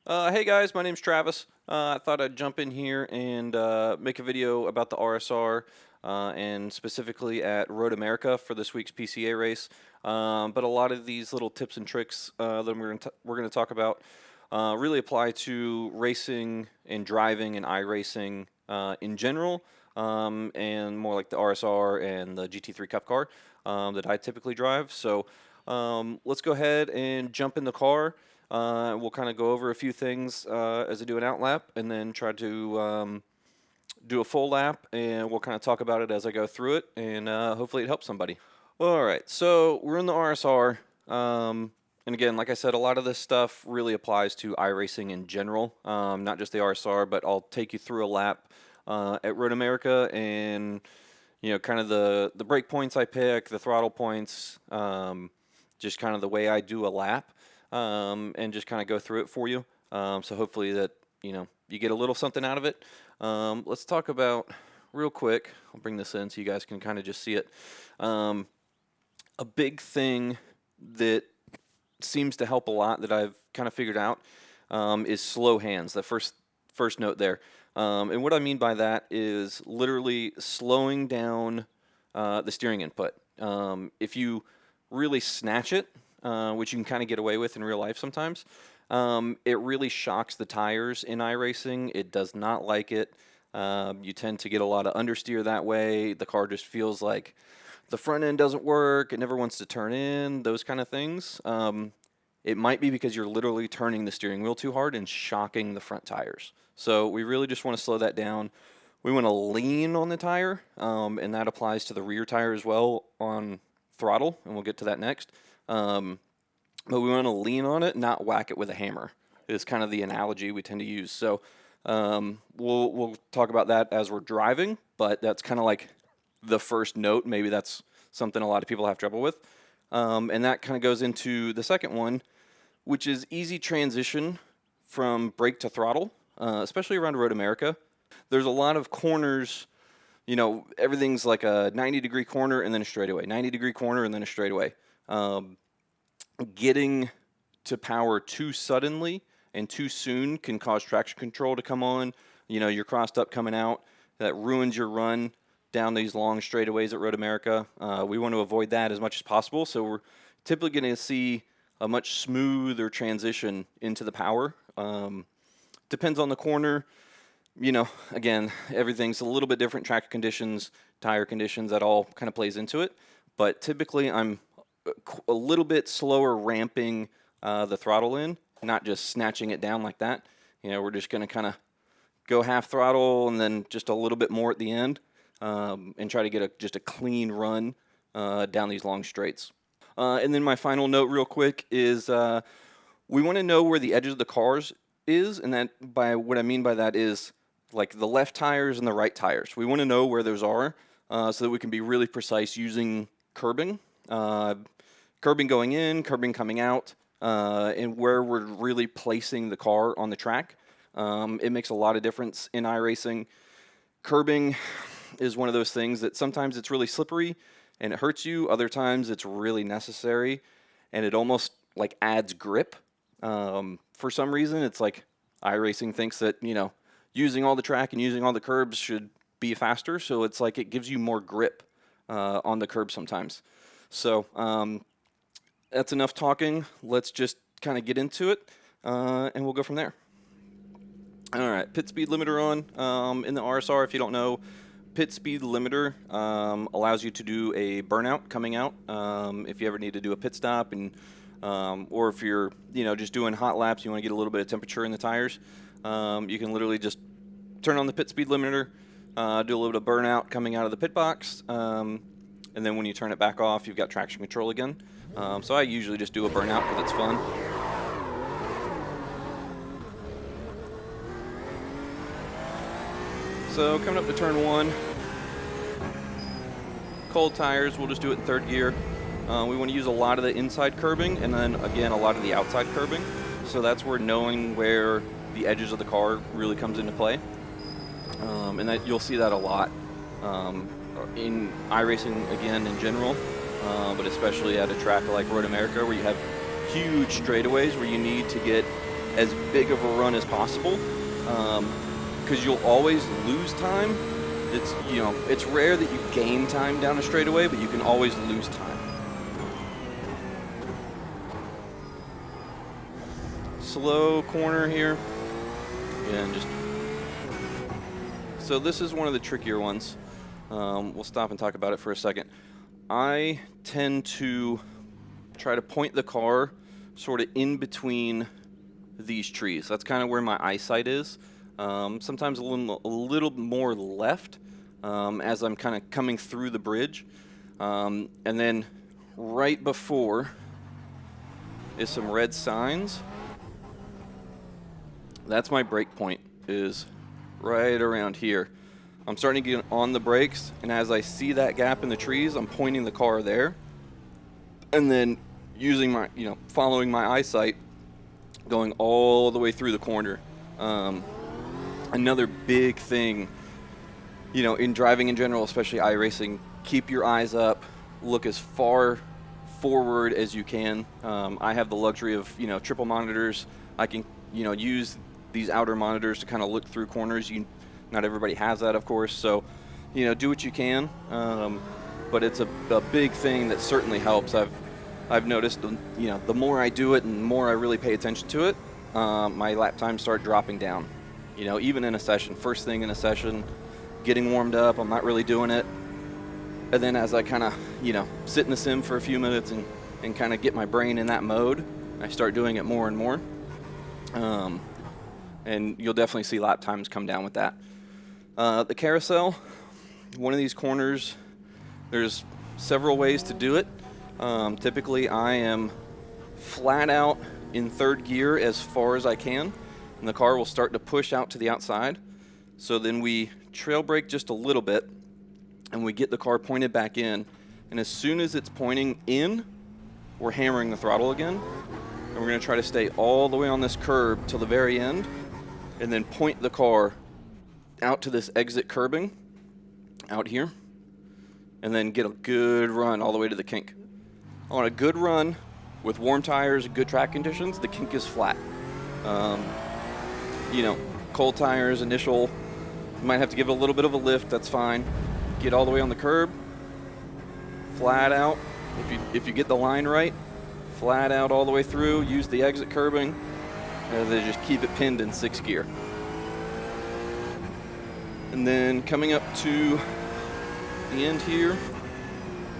Hey guys, my name's Travis. I thought I'd jump in here and make a video about the RSR and specifically at Road America for this week's PCA race. But a lot of these little tips and tricks that we're going to talk about really apply to racing and driving and iRacing in general, and more like the RSR and the GT3 Cup car that I typically drive. So let's go ahead and jump in the car. We'll kind of go over a few things as I do an out lap, and then try to do a full lap, and we'll kind of talk about it as I go through it, and hopefully it helps somebody. All right, so we're in the RSR, and again, like I said, a lot of this stuff really applies to iRacing in general, not just the RSR, but I'll take you through a lap at Road America, and kind of the brake points I pick, the throttle points, just kind of the way I do a lap. And just kind of go through it for you. So hopefully that, you get a little something out of it. Let's talk about real quick. I'll bring this in so you guys can kind of just see it. A big thing that seems to help a lot that I've kind of figured out is slow hands. The first note there. And what I mean by that is literally slowing down the steering input. If you really snatch it, which you can kind of get away with in real life sometimes, it really shocks the tires in iRacing. It does not like it. You tend to get a lot of understeer that way. The car just feels like the front end doesn't work. It never wants to turn in, those kind of things. It might be because you're literally turning the steering wheel too hard and shocking the front tires. So we really just want to slow that down. We want to lean on the tire, and that applies to the rear tire as well on throttle, and we'll get to that next. But we want to lean on it, not whack it with a hammer, is kind of the analogy we tend to use. So we'll talk about that as we're driving, but that's kind of like the first note. Maybe that's something a lot of people have trouble with. And that kind of goes into the second one, which is easy transition from brake to throttle, especially around Road America. There's a lot of corners, everything's like a 90-degree corner and then a straightaway, 90-degree corner and then a straightaway. Getting to power too suddenly and too soon can cause traction control to come on. You're crossed up coming out. That ruins your run down these long straightaways at Road America. We want to avoid that as much as possible. So we're typically going to see a much smoother transition into the power. Depends on the corner. Again, everything's a little bit different. Track conditions, tire conditions, that all kind of plays into it. But typically I'm a little bit slower ramping the throttle in, not just snatching it down like that. We're just going to kind of go half throttle and then just a little bit more at the end, and try to get just a clean run down these long straights. And then my final note real quick is we want to know where the edges of the cars is, and that what I mean by that is like the left tires and the right tires. We want to know where those are so that we can be really precise using curbing. Curbing going in, curbing coming out, and where we're really placing the car on the track. It makes a lot of difference in iRacing. Curbing is one of those things that sometimes it's really slippery and it hurts you. Other times it's really necessary and it almost like adds grip. For some reason, it's like iRacing thinks that, using all the track and using all the curbs should be faster. So it's like it gives you more grip on the curb sometimes. So that's enough talking. Let's just kind of get into it, and we'll go from there. All right, pit speed limiter on. In the RSR, if you don't know, pit speed limiter allows you to do a burnout coming out if you ever need to do a pit stop, and or if you're just doing hot laps, you want to get a little bit of temperature in the tires. You can literally just turn on the pit speed limiter, do a little bit of burnout coming out of the pit box. And then when you turn it back off, you've got traction control again. So I usually just do a burnout because it's fun. So coming up to turn one, cold tires, we'll just do it in third gear. We want to use a lot of the inside curbing and then again a lot of the outside curbing. So that's where knowing where the edges of the car really comes into play. And that you'll see that a lot. In iRacing again in general, but especially at a track like Road America where you have huge straightaways where you need to get as big of a run as possible, because you'll always lose time. It's, you know, it's rare that you gain time down a straightaway, but you can always lose time. Slow corner here, and just so this is one of the trickier ones. We'll stop and talk about it for a second. I tend to try to point the car sort of in between these trees. That's kind of where my eyesight is. Sometimes a little more left as I'm kind of coming through the bridge. And then right before is some red signs. That's my brake point, is right around here. I'm starting to get on the brakes, and as I see that gap in the trees, I'm pointing the car there. And then using my, you know, following my eyesight, going all the way through the corner. Another big thing, you know, in driving in general, especially iRacing, keep your eyes up, look as far forward as you can. I have the luxury of, you know, triple monitors. I can, you know, use these outer monitors to kind of look through corners. Not everybody has that, of course, so, you know, do what you can. But it's a big thing that certainly helps. I've noticed, you know, the more I do it and the more I really pay attention to it, my lap times start dropping down. You know, even in a session, first thing in a session, getting warmed up, I'm not really doing it. And then as I kind of, you know, sit in the sim for a few minutes and kind of get my brain in that mode, I start doing it more and more. And you'll definitely see lap times come down with that. The carousel, one of these corners, there's several ways to do it. Typically I am flat out in third gear as far as I can, and the car will start to push out to the outside. So then we trail brake just a little bit, and we get the car pointed back in. And as soon as it's pointing in, we're hammering the throttle again. And we're going to try to stay all the way on this curb till the very end, and then point the car out to this exit curbing out here, and then get a good run all the way to the kink. On a good run with warm tires and good track conditions, the kink is flat. You know, cold tires, initial, you might have to give it a little bit of a lift, that's fine. Get all the way on the curb, flat out. If you get the line right, flat out all the way through, use the exit curbing, and then just keep it pinned in 6th gear. And then coming up to the end here,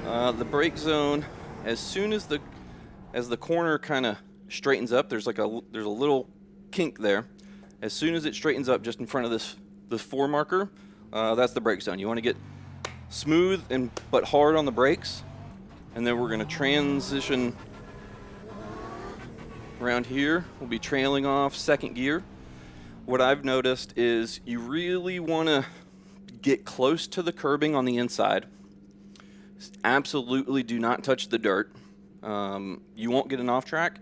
the brake zone, as soon as the corner kind of straightens up, there's a little kink there. As soon as it straightens up just in front of this 4 marker, that's the brake zone. You want to get smooth but hard on the brakes, and then we're going to transition around here. We'll be trailing off 2nd gear. What I've noticed is you really want to get close to the curbing on the inside. Absolutely do not touch the dirt. You won't get an off track,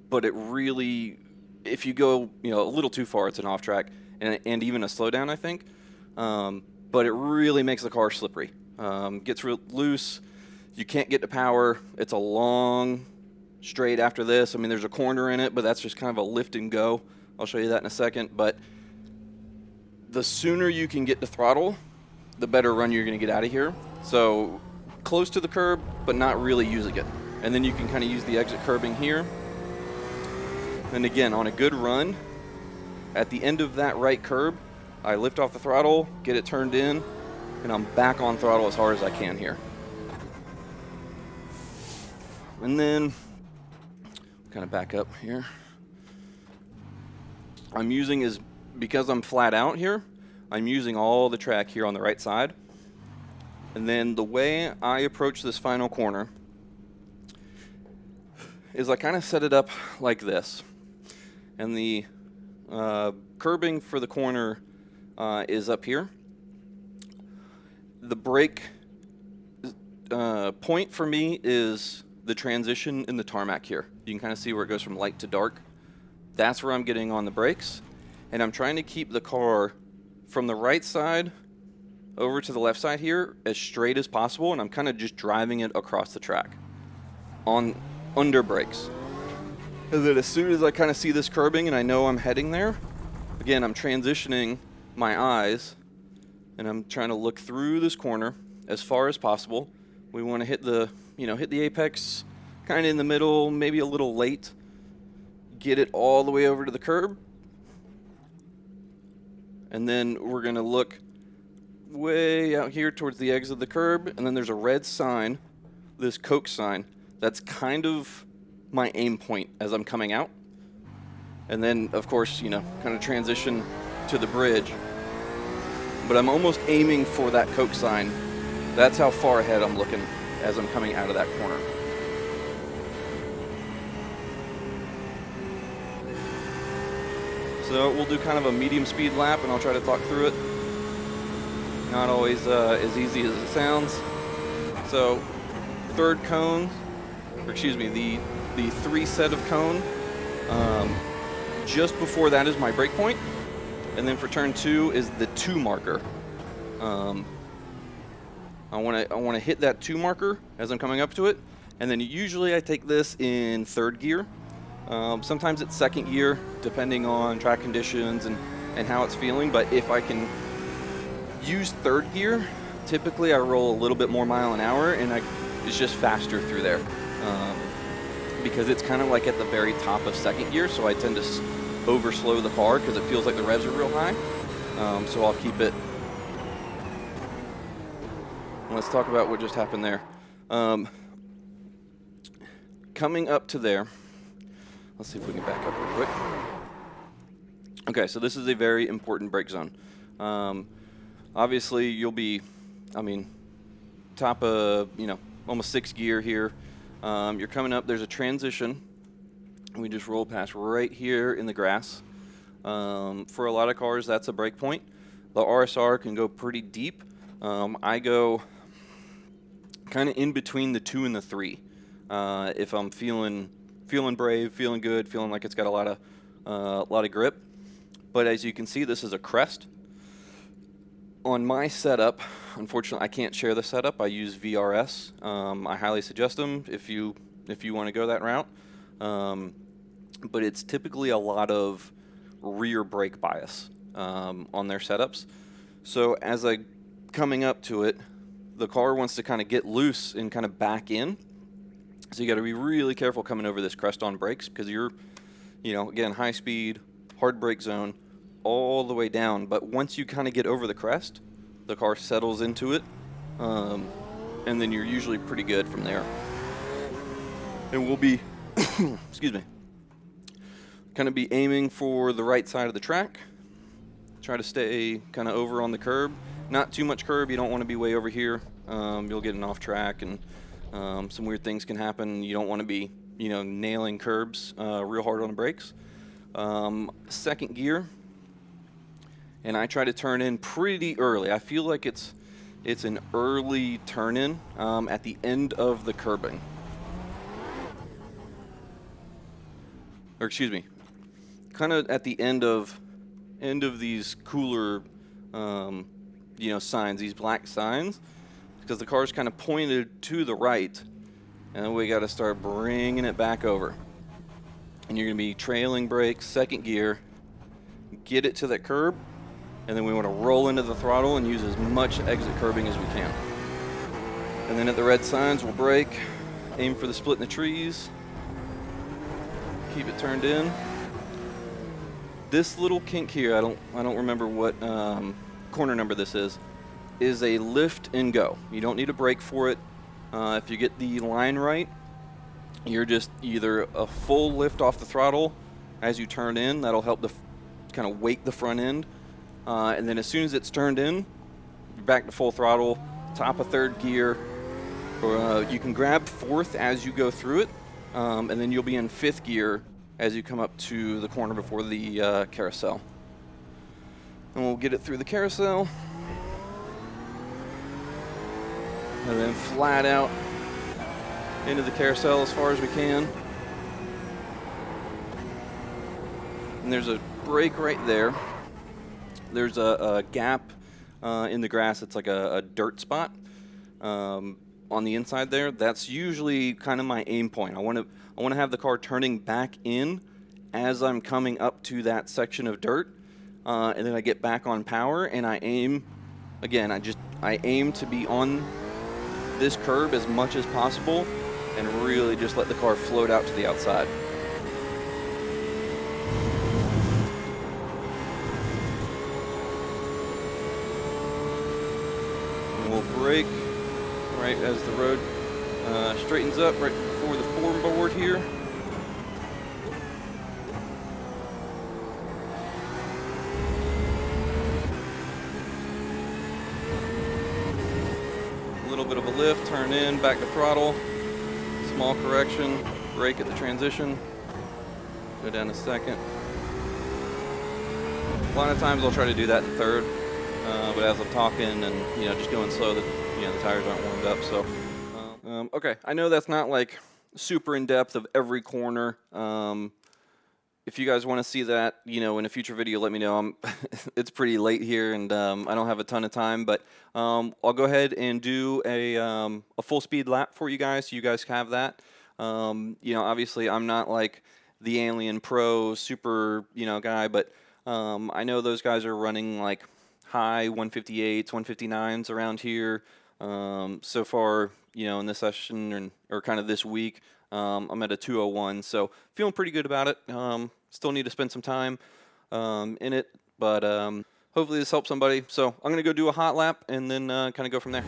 but it really, if you go, you know, a little too far, it's an off track and even a slowdown, I think. But it really makes the car slippery. Gets real loose. You can't get to power. It's a long straight after this. I mean, there's a corner in it, but that's just kind of a lift and go. I'll show you that in a second. But the sooner you can get to throttle, the better run you're going to get out of here. So close to the curb, but not really using it. And then you can kind of use the exit curbing here. And again, on a good run, at the end of that right curb, I lift off the throttle, get it turned in, and I'm back on throttle as hard as I can here. And then, kind of back up here. I'm using because I'm flat out here, I'm using all the track here on the right side. And then the way I approach this final corner is I kind of set it up like this. And the curbing for the corner is up here. The brake point for me is the transition in the tarmac here. You can kind of see where it goes from light to dark. That's where I'm getting on the brakes. And I'm trying to keep the car from the right side over to the left side here as straight as possible, and I'm kind of just driving it across the track on under brakes. And then as soon as I kind of see this curbing and I know I'm heading there, again, I'm transitioning my eyes and I'm trying to look through this corner as far as possible. We want to hit the, hit the apex kind of in the middle, maybe a little late. Get it all the way over to the curb. And then we're going to look way out here towards the exit of the curb. And then there's a red sign, this Coke sign. That's kind of my aim point as I'm coming out. And then, of course, kind of transition to the bridge. But I'm almost aiming for that Coke sign. That's how far ahead I'm looking as I'm coming out of that corner. So we'll do kind of a medium speed lap and I'll try to talk through it. Not always as easy as it sounds. So third cone, or excuse me, the 3 set of cone, just before that is my brake point. And then for turn 2 is the 2 marker. I want to hit that 2 marker as I'm coming up to it. And then usually I take this in 3rd gear. Sometimes it's 2nd gear, depending on track conditions and how it's feeling. But if I can use 3rd gear, typically I roll a little bit more mile an hour, and it's just faster through there. Because it's kind of like at the very top of 2nd gear, so I tend to overslow the car because it feels like the revs are real high. So I'll keep it. Let's talk about what just happened there. Coming up to there. Let's see if we can back up real quick. Okay, so this is a very important brake zone. Obviously, you'll be, top of, almost 6th gear here. You're coming up, there's a transition. We just roll past right here in the grass. For a lot of cars, that's a brake point. The RSR can go pretty deep. I go kind of in between the 2 and the 3. If I'm feeling brave, feeling good, feeling like it's got a lot of grip. But as you can see, this is a crest. On my setup, unfortunately, I can't share the setup. I use VRS. I highly suggest them if you want to go that route. But it's typically a lot of rear brake bias on their setups. So as I coming up to it, the car wants to kind of get loose and kind of back in. So you got to be really careful coming over this crest on brakes because you're, again, high speed, hard brake zone, all the way down. But once you kind of get over the crest, the car settles into it, and then you're usually pretty good from there. And we'll be, excuse me, kind of be aiming for the right side of the track. Try to stay kind of over on the curb. Not too much curb. You don't want to be way over here. You'll get an off track and some weird things can happen. You don't want to be, nailing curbs real hard on the brakes. 2nd gear, and I try to turn in pretty early. I feel like it's an early turn in at the end of the curbing. Or excuse me, kind of at the end of these cooler, signs, these black signs. Because the car's kind of pointed to the right, and we got to start bringing it back over. And you're going to be trailing brakes, 2nd gear, get it to that curb, and then we want to roll into the throttle and use as much exit curbing as we can. And then at the red signs, we'll brake, aim for the split in the trees, keep it turned in. This little kink here, I don't remember what corner number this is a lift and go. You don't need a brake for it. If you get the line right, you're just either a full lift off the throttle as you turn in. That'll help to kind of wake the front end. And then as soon as it's turned in, you're back to full throttle, top of 3rd gear. Or you can grab 4th as you go through it, and then you'll be in 5th gear as you come up to the corner before the carousel. And we'll get it through the carousel. And then flat out into the carousel as far as we can. And there's a break right there. There's a gap in the grass. It's like a dirt spot. on the inside there, that's usually kind of my aim point. I want to have the car turning back in as I'm coming up to that section of dirt, and then I get back on power, and I aim, again, I aim to be on this curb as much as possible and really just let the car float out to the outside. And we'll brake right as the road straightens up right before the form board here. A little bit of a lift, turn in, back to throttle, small correction, brake at the transition, go down a second. A lot of times I'll try to do that in third, but as I'm talking and just going slow, the tires aren't warmed up. So okay, I know that's not like super in depth of every corner. If you guys want to see that, in a future video, let me know. It's pretty late here, and I don't have a ton of time, but I'll go ahead and do a full speed lap for you guys, so you guys have that. Obviously, I'm not like the Alien Pro super, guy, but I know those guys are running like high 158s, 159s around here. So far, in this session or kind of this week, I'm at a 201, so feeling pretty good about it. Still need to spend some time in it, but hopefully this helps somebody. So I'm going to go do a hot lap and then kind of go from there.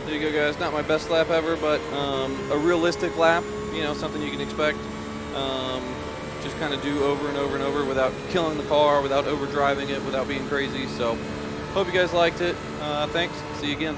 There you go, guys. Not my best lap ever, but a realistic lap, something you can expect. Just kind of do over and over and over without killing the car, without overdriving it, without being crazy. So hope you guys liked it. Thanks. See you again.